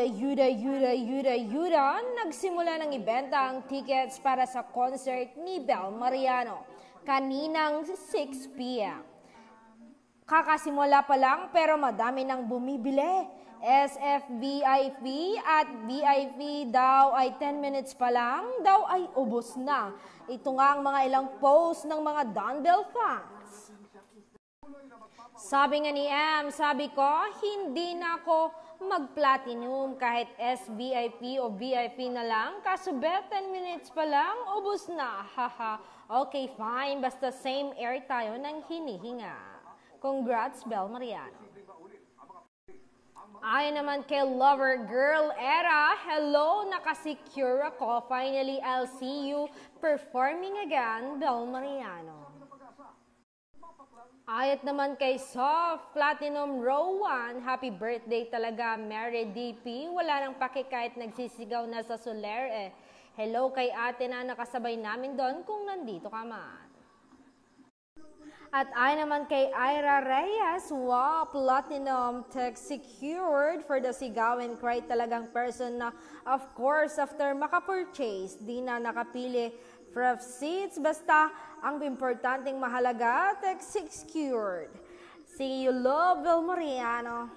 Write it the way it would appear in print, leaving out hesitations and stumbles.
Ayuda, nagsimula ng ibenta ang tickets para sa concert ni Bel Mariano kaninang 6 p.m. Kakasimula pa lang pero madami nang bumibili. SFVIP at VIP daw ay 10 minutes pa lang daw ay ubos na. Ito nga ang mga ilang post ng mga Donbell fans. Sabi nga ni M, sabi ko, hindi na ako mag-platinum kahit SVIP o VIP na lang. Kaso 10 minutes pa lang, ubos na. Haha, okay fine, basta same air tayo ng hinihinga. Congrats, Bel Mariano. Ayon naman kay Lover Girl Era, hello, nakasecure ako. Finally, I'll see you performing again, Bel Mariano. Ayat naman kay Soft Platinum Row 1, happy birthday talaga, Mary DP. Wala nang paki kahit nagsisigaw na sa Soler eh. Hello kay ate na nakasabay namin doon kung nandito ka man. At ay naman kay Ira Reyes, wow, Platinum text secured for the Sigaw and Cry talagang person na of course after makapurchase, di na nakapili for seats, basta ang importanteng mahalaga, text secured. See you, love, Bel Mariano.